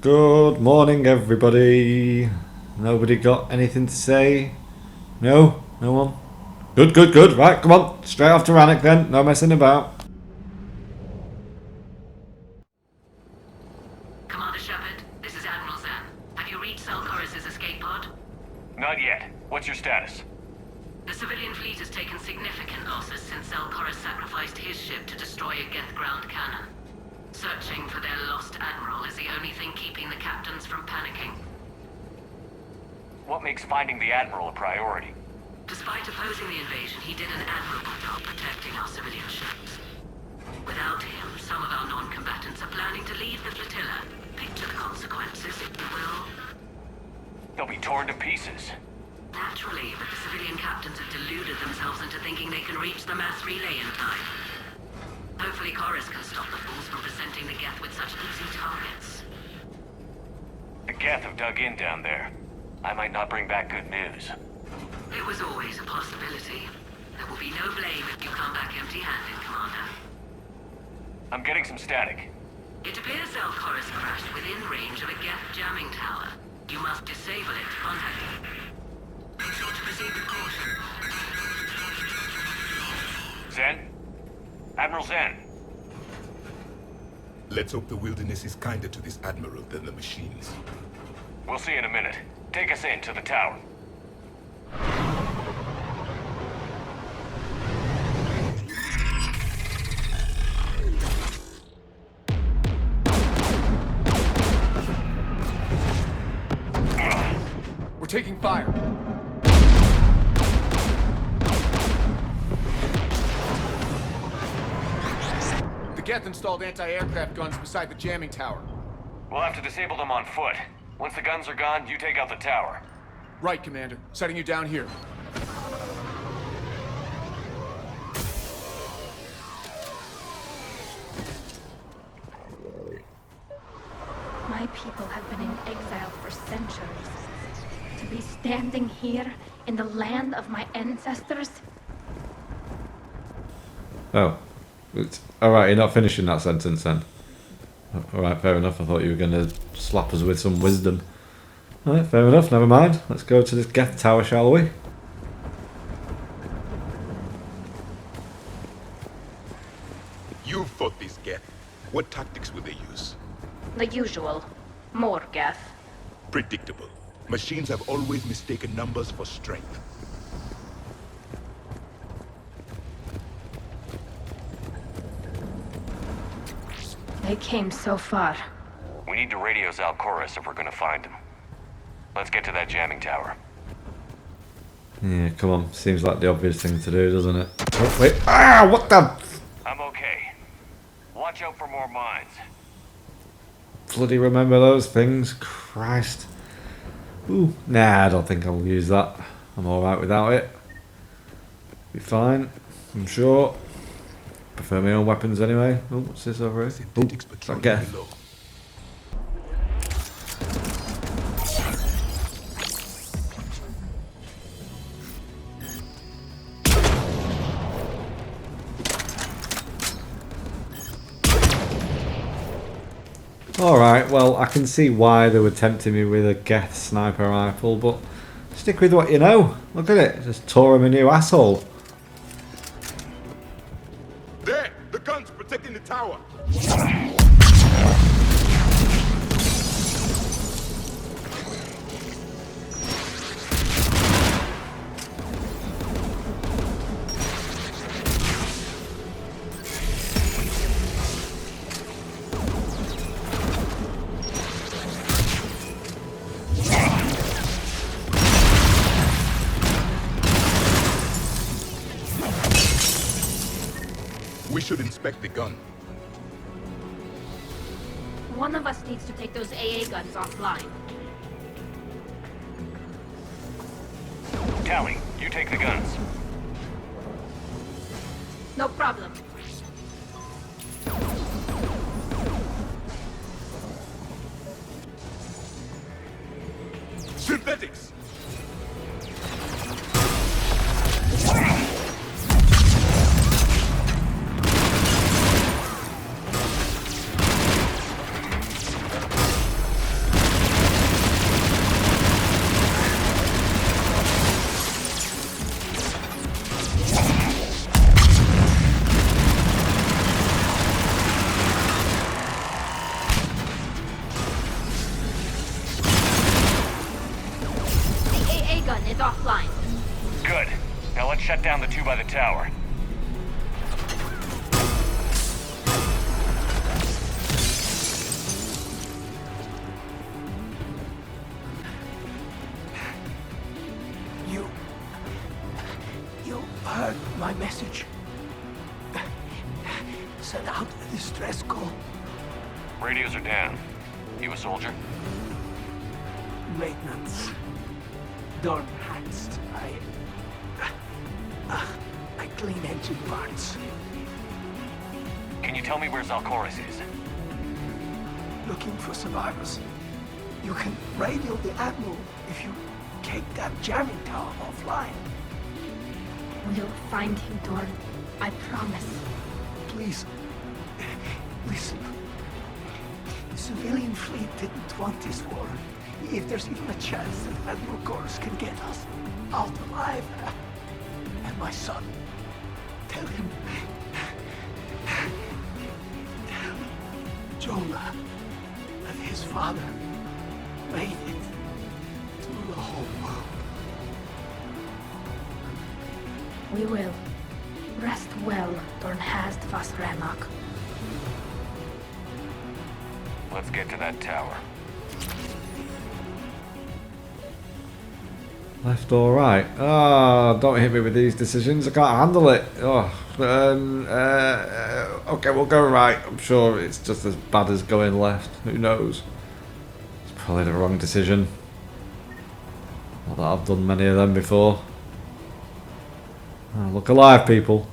Good morning, everybody. Nobody got anything to say? No? No one? Good, good, good. Right, come on. Straight off to Rannoch then. No messing about. Commander Shepard, this is Admiral Zan. Have you reached Selchoris' escape pod? Not yet. What's your status? The civilian fleet has taken significant losses since Selchoris sacrificed his ship to destroy a Geth ground cannon. Searching for their lost admiral is the only thing keeping the captains from panicking. What makes finding the Admiral a priority? Despite opposing the invasion, he did an admirable job protecting our civilian ships. Without him, some of our non-combatants are planning to leave the flotilla. Picture the consequences, if you will. They'll be torn to pieces. Naturally, but the civilian captains have deluded themselves into thinking they can reach the mass relay in time. Hopefully Chorus can stop the fools from presenting the Geth with such easy targets. The Geth have dug in down there. I might not bring back good news. It was always a possibility. There will be no blame if you come back empty-handed, Commander. I'm getting some static. It appears Selchoris crashed within range of a Geth jamming tower. You must disable it. Contact him. Make sure to proceed with caution. Zen? Admiral Zen? Let's hope the wilderness is kinder to this admiral than the machines. We'll see in a minute. Take us in to the tower. We're taking fire. The Geth installed anti-aircraft guns beside the jamming tower. We'll have to disable them on foot. Once the guns are gone, you take out the tower. Right, Commander. Setting you down here. My people have been in exile for centuries. To be standing here in the land of my ancestors? Oh. Alright, you're not finishing that sentence then. Alright, fair enough. I thought you were going to slap us with some wisdom. Alright, fair enough. Never mind. Let's go to this Geth tower, shall we? You fought these Geth. What tactics will they use? The usual. More Geth. Predictable. Machines have always mistaken numbers for strength. They came so far. We need to radio Zalchorus if we're gonna find him. Let's get to that jamming tower. Yeah, come on. Seems like the obvious thing to do, doesn't it? Oh, wait. Ah, what the... I'm okay. Watch out for more mines. Bloody remember those things. Christ. Ooh. Nah, I don't think I'll use that. I'm alright without it. Be fine. I'm sure. Prefer my own weapons anyway. Oh, what's this over here? Synthetics Ooh, patrolling Geth. below. Alright, well, I can see why they were tempting me with a Geth sniper rifle, but stick with what you know. Look at it. Just tore him a new asshole. There! The guns protecting the tower! We should inspect the gun. One of us needs to take those AA guns offline. Tally, you take the guns. No problem. Synthetics! shut down the two by the tower. You heard my message. Send out a distress call. Radios are down. You a soldier? Maintenance. Dorn hacks. I clean engine parts. Can you tell me where Zalcoris is? Looking for survivors. You can radio the Admiral if you take that jamming tower offline. We'll find him, Dorn. I promise. Please, listen. The civilian fleet didn't want this war. If there's even a chance that Admiral Gorus can get us out alive, and my son, tell him, Jonah, that his father made it to the whole world. We will. Rest well, Dornhast Vasremak. Let's get to that tower. Left or right? Ah, don't hit me with these decisions. I can't handle it. Oh, okay, we'll go right. I'm sure it's just as bad as going left. Who knows? It's probably the wrong decision. Not that I've done many of them before. Oh, look alive, people.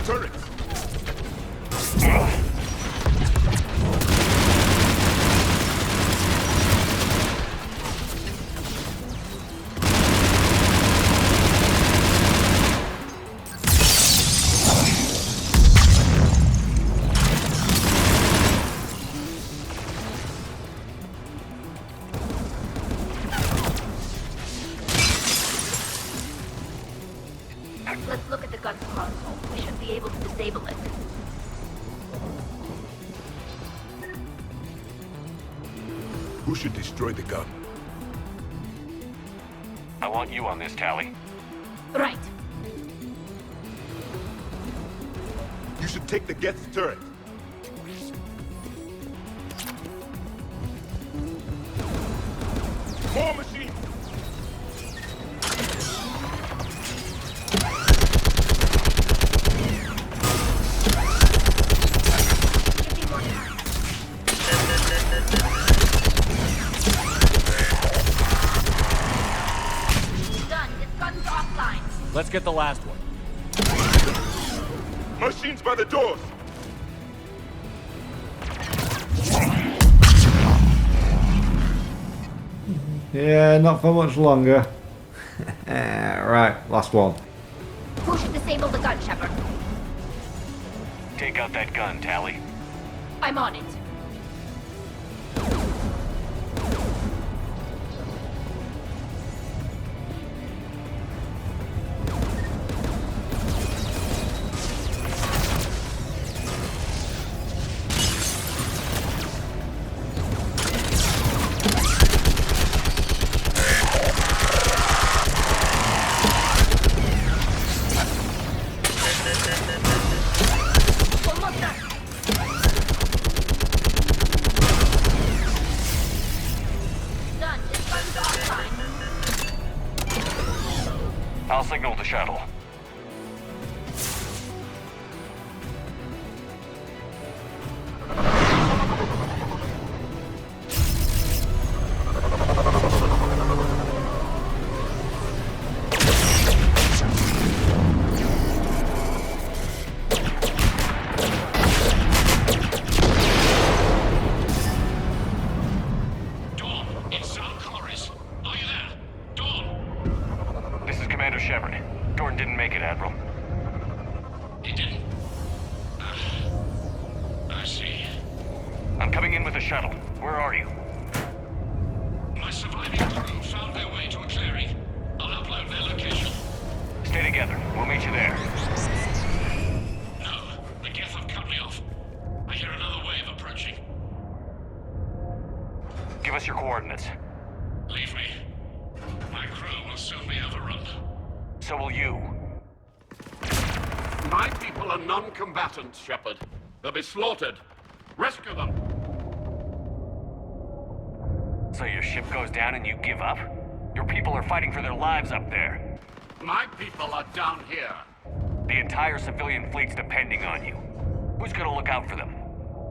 Turret! Let's look at the gun console. We should be able to disable it. Who should destroy the gun? I want you on this, Tally. Right. You should take the Geth turret. More machine! Done. This gun's offline. Let's get the last one. Machines by the doors! Yeah, not for much longer. Right, last one. Who should disable the gun, Shepard? Take out that gun, Tally. I'm on it. Almost done. Done. This gun's offline. I'll signal the shuttle. Dawn, it's Zalcoris. Are you there? Dawn! This is Commander Shepard. Dorn didn't make it, Admiral. He didn't? I see. I'm coming in with the shuttle. Where are you? My surviving crew found their way to a clearing. I'll upload their location. Stay together. We'll meet you there. No, the Geth have cut me off. I hear another wave approaching. Give us your coordinates. Leave me. My crew will soon be overrun. so will you. My people are non-combatants, Shepard. They'll be slaughtered. Rescue them. So your ship goes down and you give up? Your people are fighting for their lives up there. My people are down here. The entire civilian fleet's depending on you. Who's gonna look out for them?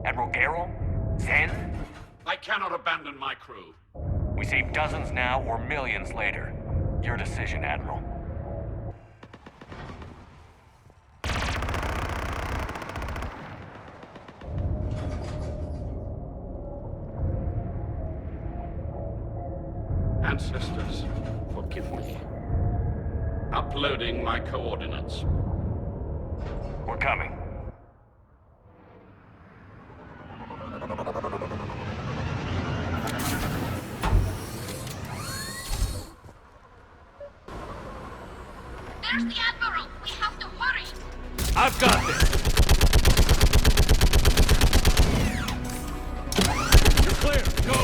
Admiral Garrel? Zen? I cannot abandon my crew. We save dozens now or millions later. Your decision, Admiral. Ancestors, forgive me. Uploading my coordinates. We're coming. There's the Admiral! We have to hurry! I've got this! You're clear! Go!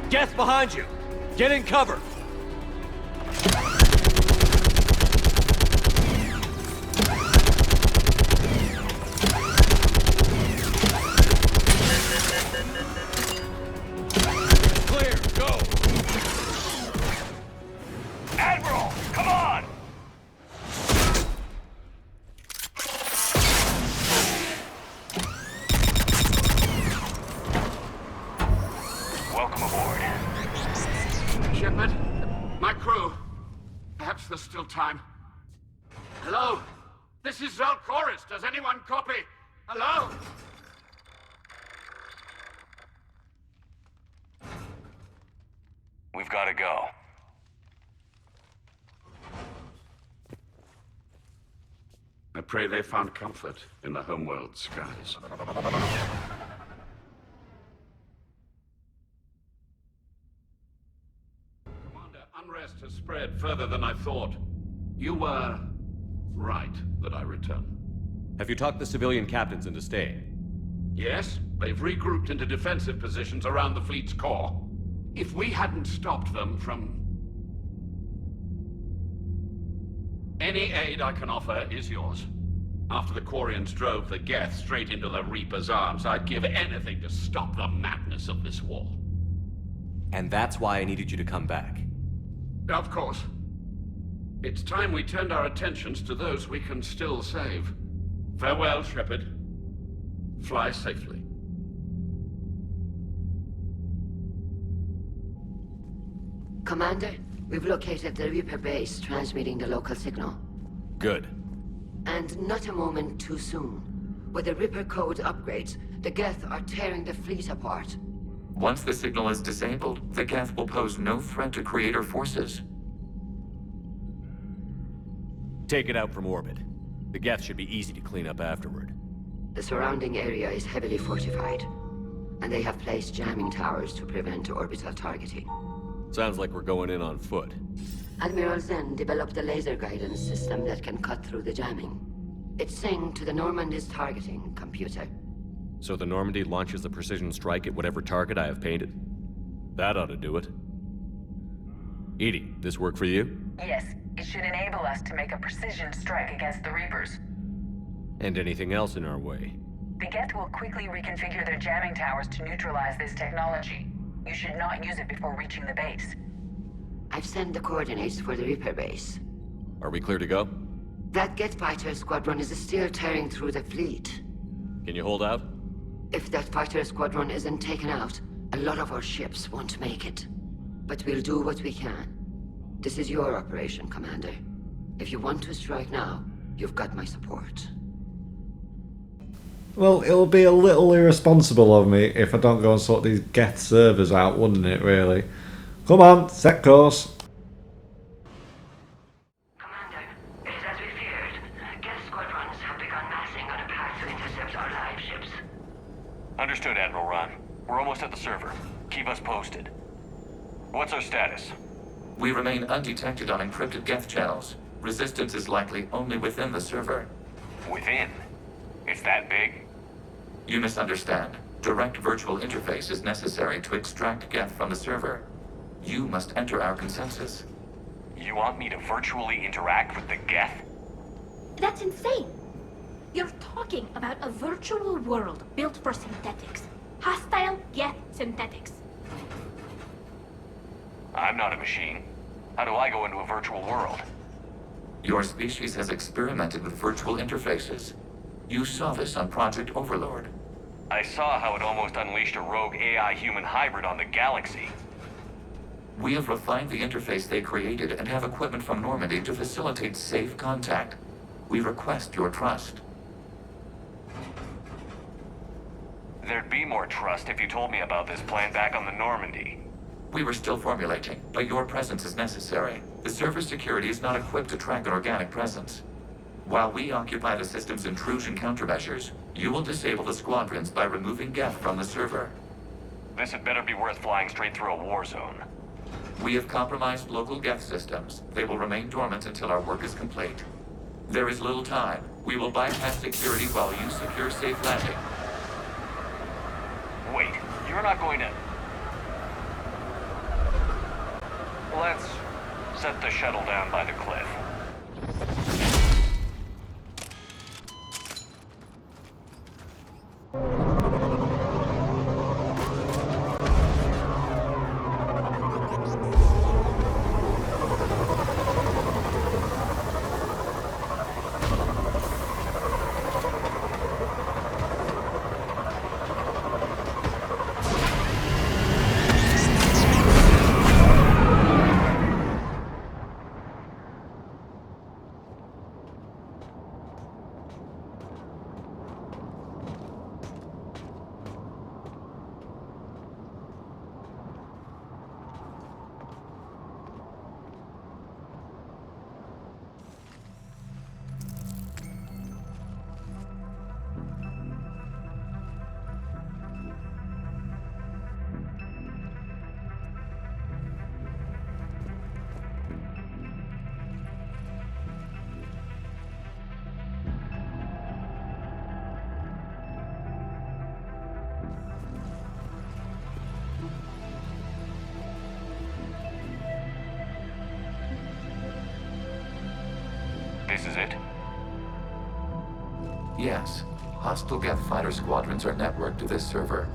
Geth behind you! Get in cover! Clear! Go! Admiral! Come on! Welcome aboard. Shepard, my crew. Perhaps there's still time. Hello? This is Zalcoris. Does anyone copy? Hello? We've got to go. I pray they found comfort in the homeworld skies. Commander, unrest has spread further than I thought. You were right that I return. Have you talked the civilian captains into staying? Yes, they've regrouped into defensive positions around the fleet's core. If we hadn't stopped them from... Any aid I can offer is yours. After the Quarians drove the Geth straight into the Reaper's arms, I'd give anything to stop the madness of this war. And that's why I needed you to come back. Of course. It's time we turned our attentions to those we can still save. Farewell, Shepard. Fly safely. Commander, we've located the Reaper base transmitting the local signal. Good. And not a moment too soon. With the Reaper code upgrades, the Geth are tearing the fleet apart. Once the signal is disabled, the Geth will pose no threat to Creator forces. Take it out from orbit. The Geth should be easy to clean up afterward. The surrounding area is heavily fortified, and they have placed jamming towers to prevent orbital targeting. Sounds like we're going in on foot. Admiral Zen developed a laser guidance system that can cut through the jamming. It's synced to the Normandy's targeting computer. So the Normandy launches the precision strike at whatever target I have painted? That ought to do it. EDI, this work for you? Yes, it should enable us to make a precision strike against the Reapers. And anything else in our way? The Geth will quickly reconfigure their jamming towers to neutralize this technology. You should not use it before reaching the base. I've sent the coordinates for the Reaper base. Are we clear to go? That Geth fighter squadron is still tearing through the fleet. Can you hold out? If that fighter squadron isn't taken out, a lot of our ships won't make it. But we'll do what we can. This is your operation, Commander. If you want to strike now, you've got my support. Well, it'll be a little irresponsible of me if I don't go and sort these Geth servers out, wouldn't it, really? Come on, set course. Commander, it is as we feared. Geth squadrons have begun massing on a path to intercept our live ships. Understood, Admiral Ron. We're almost at the server. Keep us posted. What's our status? We remain undetected on encrypted Geth channels. Resistance is likely only within the server. Within? It's that big? You misunderstand. Direct virtual interface is necessary to extract Geth from the server. You must enter our consensus. You want me to virtually interact with the Geth? That's insane! You're talking about a virtual world built for synthetics. Hostile Geth synthetics. I'm not a machine. How do I go into a virtual world? Your species has experimented with virtual interfaces. You saw this on Project Overlord. I saw how it almost unleashed a rogue AI-human hybrid on the galaxy. We have refined the interface they created and have equipment from Normandy to facilitate safe contact. We request your trust. There'd be more trust if you told me about this plan back on the Normandy. We were still formulating, but your presence is necessary. The server security is not equipped to track an organic presence. While we occupy the system's intrusion countermeasures, you will disable the squadrons by removing Geth from the server. This had better be worth flying straight through a war zone. We have compromised local Geth systems. They will remain dormant until our work is complete. There is little time. We will bypass security while you secure safe landing. Wait, you're not going to... Let's set the shuttle down by the cliff. This is it? Yes. Hostile Geth fighter squadrons are networked to this server.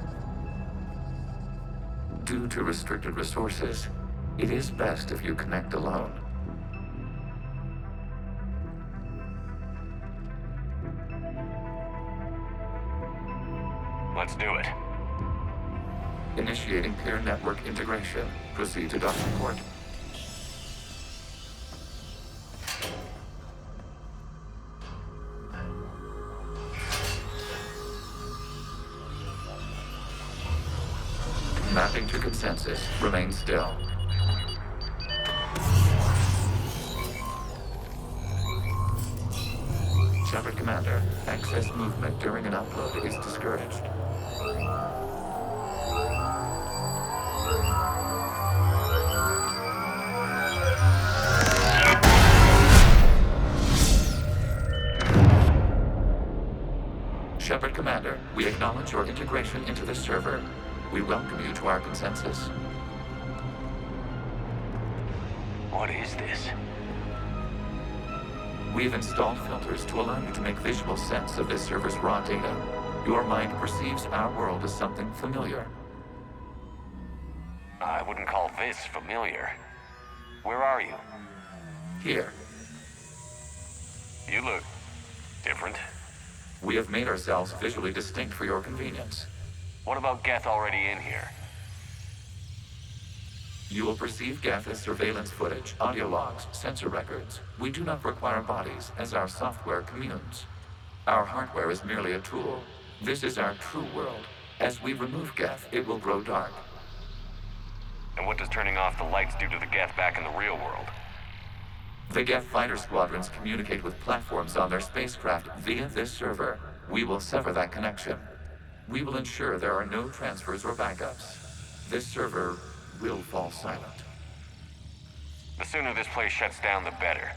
Due to restricted resources, it is best if you connect alone. Let's do it. Initiating peer network integration. Proceed to docking port. Mapping to consensus. Remain still. Shepard Commander, excess movement during an upload is discouraged. Shepard Commander, we acknowledge your integration into the server. We welcome you to our consensus. What is this? We've installed filters to allow you to make visual sense of this server's raw data. Your mind perceives our world as something familiar. I wouldn't call this familiar. Where are you? Here. You look different. We have made ourselves visually distinct for your convenience. What about Geth already in here? You will perceive Geth as surveillance footage, audio logs, sensor records. We do not require bodies, as our software communes. Our hardware is merely a tool. This is our true world. As we remove Geth, it will grow dark. And what does turning off the lights do to the Geth back in the real world? The Geth fighter squadrons communicate with platforms on their spacecraft via this server. We will sever that connection. We will ensure there are no transfers or backups. This server will fall silent. The sooner this place shuts down, the better.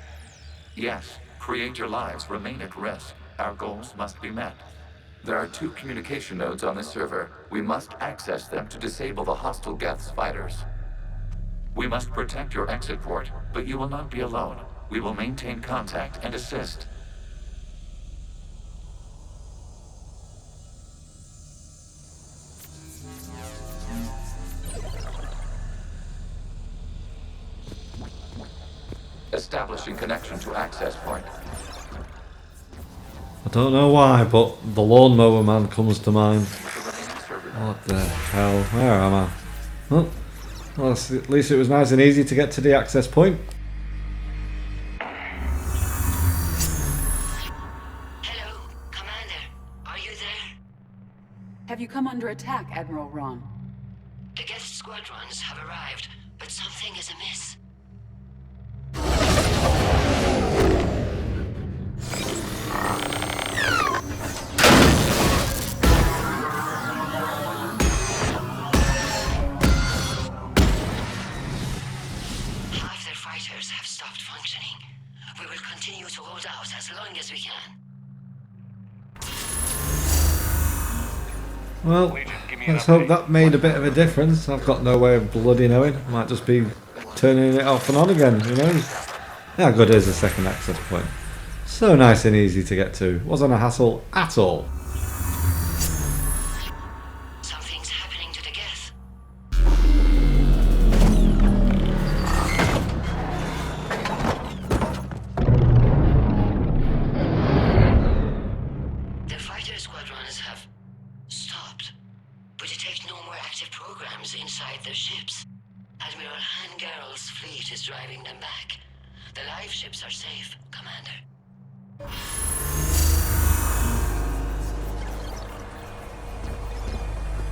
Yes, create your lives remain at risk. Our goals must be met. There are 2 communication nodes on the server. We must access them to disable the hostile Geth's fighters. We must protect your exit port, but you will not be alone. We will maintain contact and assist. Establishing connection to access point. I don't know why, but the lawnmower man comes to mind. What the hell? Where am I? Well, at least it was nice and easy to get to the access point. Hello, Commander. Are you there? Have you come under attack, Admiral Ron? The Geth squadrons have arrived, but something is amiss. Half their fighters have stopped functioning. We will continue to hold out as long as we can. Well, let's hope that made a bit of a difference. I've got no way of bloody knowing. Might just be turning it off and on again, who knows? How good is a second access point? So nice and easy to get to. Wasn't a hassle at all. Something's happening to the Geth. The fighter squadrons have stopped, but detect no more active programs inside their ships. Admiral Han Garrel's fleet is driving them back. The live ships are safe, Commander.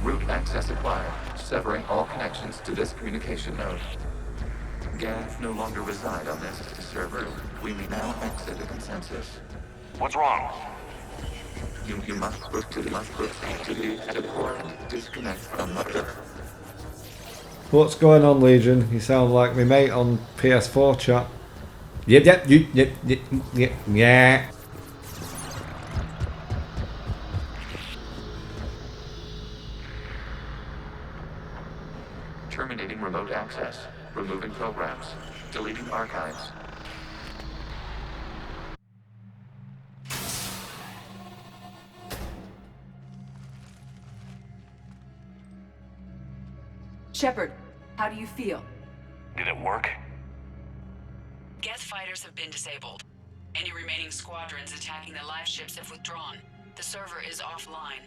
Route access acquired, severing all connections to this communication node. Geth no longer reside on this server. We may now exit the consensus. What's wrong? You must proceed to the exit port and disconnect from Mother. What's going on, Legion? You sound like my mate on PS4 chat. Yep, yeah. Terminating remote access. Removing programs. Deleting archives. Shepard, how do you feel? Did it work? Geth fighters have been disabled. Any remaining squadrons attacking the live ships have withdrawn. The server is offline.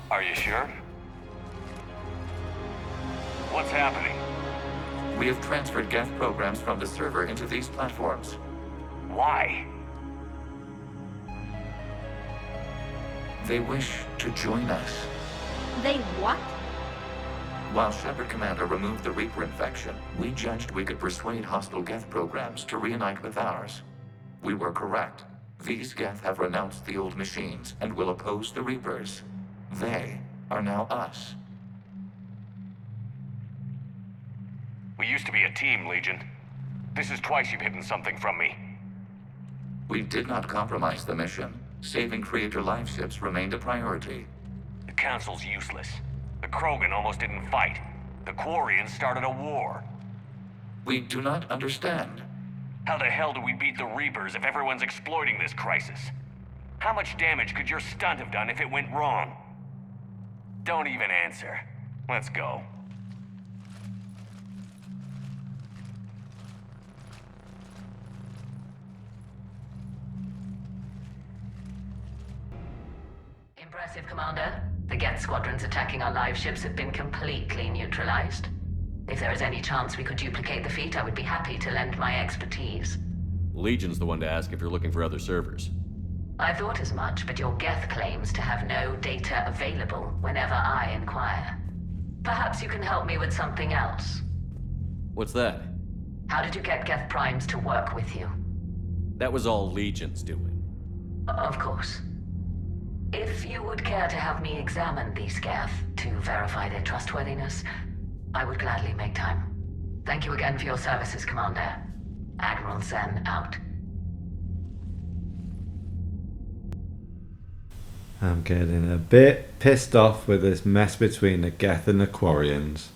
Are you sure? What's happening? We have transferred Geth programs from the server into these platforms. Why? They wish to join us. They what? While Shepard Commander removed the Reaper infection, we judged we could persuade hostile Geth programs to reunite with ours. We were correct. These Geth have renounced the old machines and will oppose the Reapers. They are now us. We used to be a team, Legion. This is twice you've hidden something from me. We did not compromise the mission. Saving Creator live ships remained a priority. The Council's useless. The Krogan almost didn't fight. The Quarians started a war. We do not understand. How the hell do we beat the Reapers if everyone's exploiting this crisis? How much damage could your stunt have done if it went wrong? Don't even answer. Let's go. Impressive, Commander. The Geth squadrons attacking our live ships have been completely neutralized. If there is any chance we could duplicate the feat, I would be happy to lend my expertise. Legion's the one to ask if you're looking for other servers. I thought as much, but your Geth claims to have no data available whenever I inquire. Perhaps you can help me with something else. What's that? How did you get Geth primes to work with you? That was all Legion's doing. Of course. If you would care to have me examine these Geth to verify their trustworthiness, I would gladly make time. Thank you again for your services, Commander. Admiral Zen out. I'm getting a bit pissed off with this mess between the Geth and the Quarians.